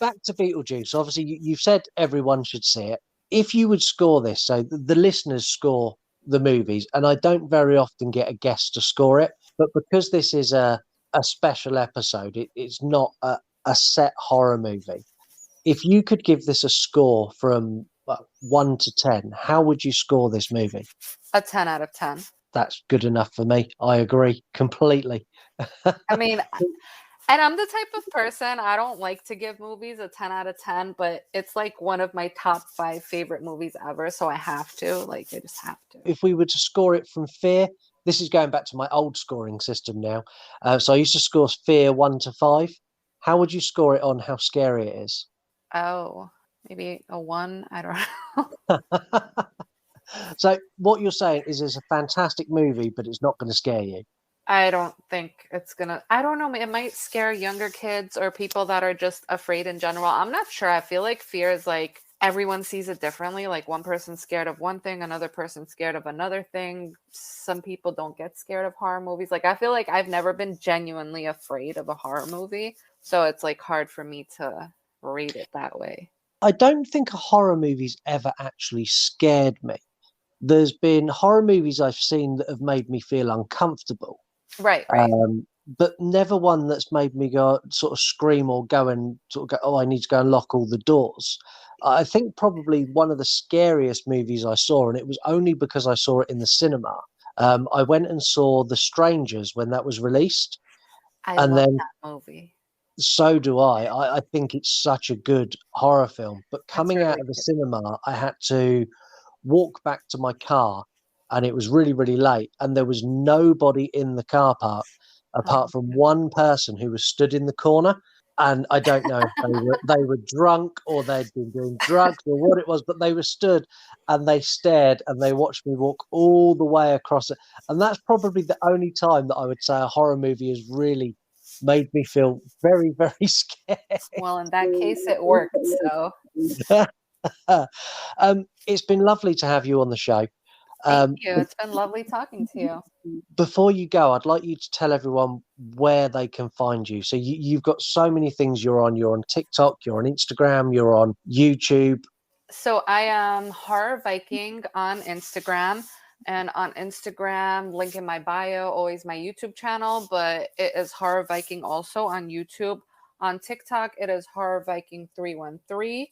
Back to Beetlejuice. Obviously, you've said everyone should see it. If you would score this, so the listeners score the movies, and I don't very often get a guest to score it, but because this is a special episode, it's not a set horror movie. If you could give this a score from 1 to 10, how would you score this movie? A 10 out of 10. That's good enough for me. I agree completely. I mean, and I'm the type of person, I don't like to give movies a 10 out of 10, but it's like one of my top 5 favorite movies ever. So I have to, I just have to. If we were to score it from fear, this is going back to my old scoring system now. So I used to score fear 1 to 5. How would you score it on how scary it is? Oh, maybe a 1. I don't know. So what you're saying is it's a fantastic movie, but it's not going to scare you. I don't think it's gonna, I don't know, it might scare younger kids or people that are just afraid in general. I'm not sure. I feel like fear is like everyone sees it differently. Like one person's scared of one thing, another person's scared of another thing. Some people don't get scared of horror movies. Like I feel like I've never been genuinely afraid of a horror movie. So it's like hard for me to rate it that way. I don't think a horror movie's ever actually scared me. There's been horror movies I've seen that have made me feel uncomfortable. Right. But never one that's made me go sort of scream or go and sort of go, oh, I need to go and lock all the doors. I think probably one of the scariest movies I saw, and it was only because I saw it in the cinema. I went and saw The Strangers when that was released. I and love then that movie. So do I. I think it's such a good horror film. But coming really out of the cinema, I had to walk back to my car, and it was really, really late, and there was nobody in the car park apart from one person who was stood in the corner. And I don't know if they were drunk or they'd been doing drugs or what it was, but they were stood and they stared and they watched me walk all the way across it. And that's probably the only time that I would say a horror movie has really made me feel very, very scared. Well, in that case, it worked. So it's been lovely to have you on the show. Thank you. It's been lovely talking to you. Before you go, I'd like you to tell everyone where they can find you. So you've got so many things you're on. You're on TikTok, you're on Instagram, you're on YouTube. So I am Horror Viking on Instagram. And on Instagram, link in my bio, always my YouTube channel, but it is Horror Viking also on YouTube. On TikTok, it is Horror Viking 313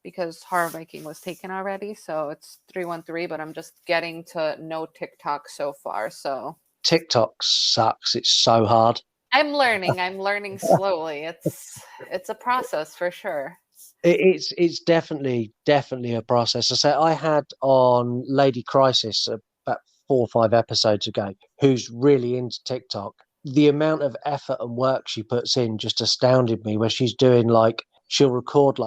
because Horror Viking was taken already. So it's 313, but I'm just getting to know TikTok so far. So TikTok sucks. It's so hard. I'm learning slowly. It's a process for sure. It's definitely a process. I say I had on Lady Crisis about 4 or 5 episodes ago, who's really into TikTok. The amount of effort and work she puts in just astounded me, where she's doing she'll record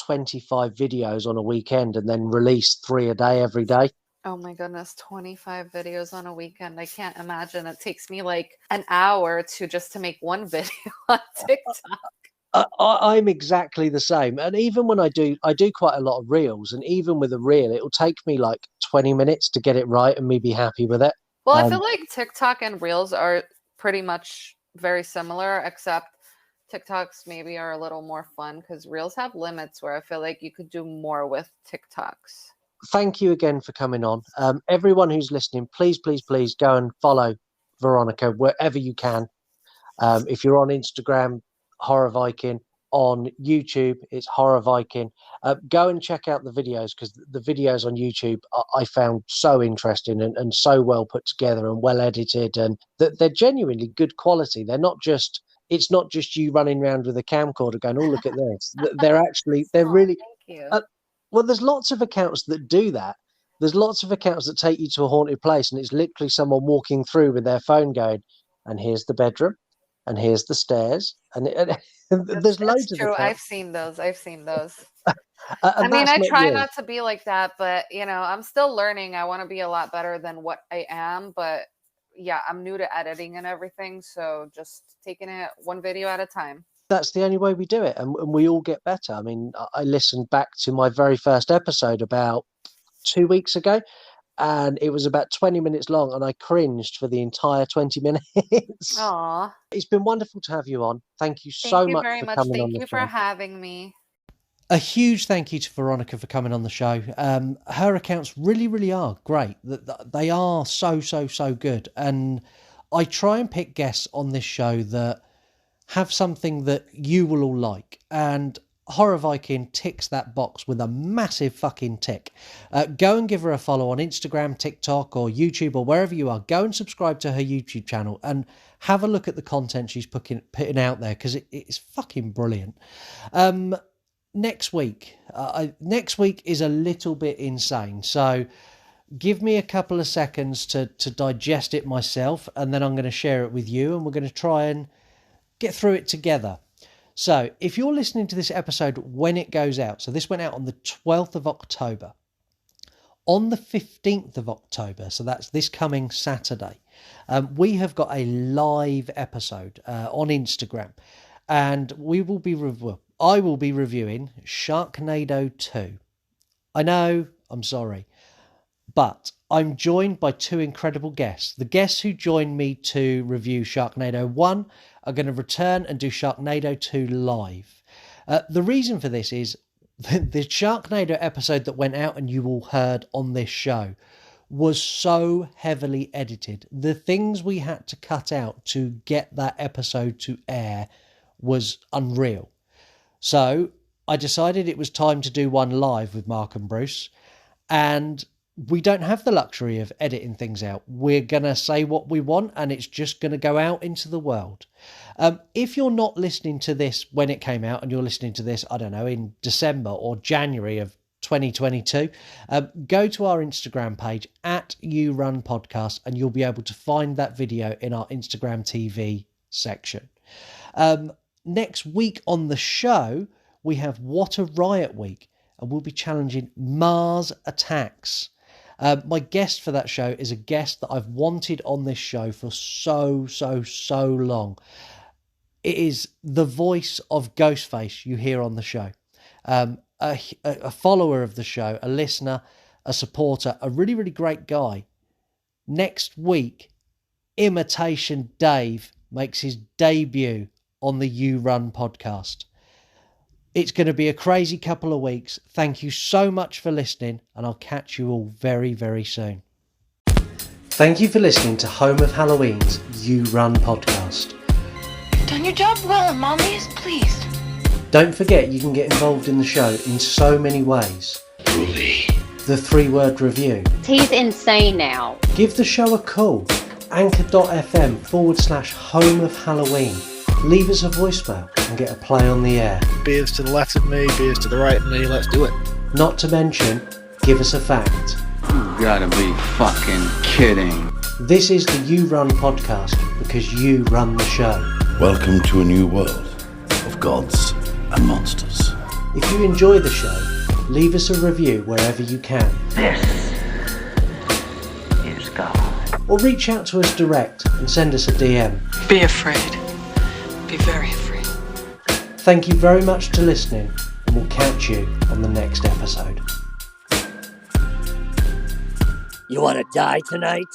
25 videos on a weekend and then release 3 a day every day. Oh my goodness, 25 videos on a weekend. I can't imagine. It takes me an hour to make one video on TikTok. I'm exactly the same. And even when I do quite a lot of reels, and even with a reel, it'll take me 20 minutes to get it right and me be happy with it. Well, I feel like TikTok and reels are pretty much very similar, except TikToks maybe are a little more fun because reels have limits where I feel like you could do more with TikToks. Thank you again for coming on. Everyone who's listening, please go and follow Weronika wherever you can. If you're on Instagram, Horror Viking. On YouTube, it's Horror Viking. Go and check out the videos, because the videos on YouTube I found so interesting and so well put together and well edited, and they're genuinely good quality. It's not just you running around with a camcorder going, oh, look at this. They're really. Thank you. Well, there's lots of accounts that do that. There's lots of accounts that take you to a haunted place, and it's literally someone walking through with their phone going, and here's the bedroom, and here's the stairs, and there's loads of true. accounts. I've seen those. I mean, I try not to be like that, but I'm still learning. I want to be a lot better than what I am, but yeah, I'm new to editing and everything, so just taking it one video at a time. That's the only way we do it, and we all get better. I mean, I listened back to my very first episode about 2 weeks ago, and it was about 20 minutes long, and I cringed for the entire 20 minutes. Aw. It's been wonderful to have you on. Thank you so much for coming on the show. Thank you for having me. A huge thank you to Weronika for coming on the show. Her accounts really are great. They are so good. And I try and pick guests on this show that have something that you will all like. And Horror Viking ticks that box with a massive fucking tick. Go and give her a follow on Instagram, TikTok, or YouTube, or wherever you are. Go and subscribe to her YouTube channel and have a look at the content she's putting out there, because it's fucking brilliant. Next week is a little bit insane, so give me a couple of seconds to digest it myself, and then I'm going to share it with you, and we're going to try and get through it together. So if you're listening to this episode when it goes out, so this went out on the 12th of October, on the 15th of October, so that's this coming Saturday, we have got a live episode on Instagram, and I will be reviewing Sharknado 2. I know, I'm sorry, but I'm joined by 2 incredible guests. The guests who joined me to review Sharknado 1 are going to return and do Sharknado 2 live. The reason for this is the Sharknado episode that went out and you all heard on this show was so heavily edited. The things we had to cut out to get that episode to air was unreal. So I decided it was time to do one live with Mark and Bruce, and we don't have the luxury of editing things out. We're going to say what we want, and it's just going to go out into the world. If you're not listening to this when it came out, and you're listening to this, I don't know, in December or January of 2022, go to our Instagram page at You Run Podcast, and you'll be able to find that video in our Instagram TV section. Next week on the show, we have What a Riot Week, and we'll be challenging Mars attacks. My guest for that show is a guest that I've wanted on this show for so long. It is the voice of Ghostface you hear on the show. A follower of the show, a listener, a supporter, a really, really great guy. Next week, Imitation Dave makes his debut on the You Run podcast. It's going to be a crazy couple of weeks. Thank you so much for listening, and I'll catch you all very, very soon. Thank you for listening to Home of Halloween's You Run podcast. You've done your job well, and Mommy is pleased. Don't forget you can get involved in the show in so many ways. Groovy. The 3-word review. He's insane now. Give the show a call. Anchor.fm/Home of Halloween. Leave us a voicemail and get a play on the air. Beers to the left of me, beers to the right of me, let's do it. Not to mention, give us a fact. You gotta be fucking kidding. This is the You Run podcast because you run the show. Welcome to a new world of gods and monsters. If you enjoy the show, leave us a review wherever you can. This is God. Or reach out to us direct and send us a DM. Be afraid. Be very afraid. Thank you very much for listening, and we'll catch you on the next episode. You want to die tonight?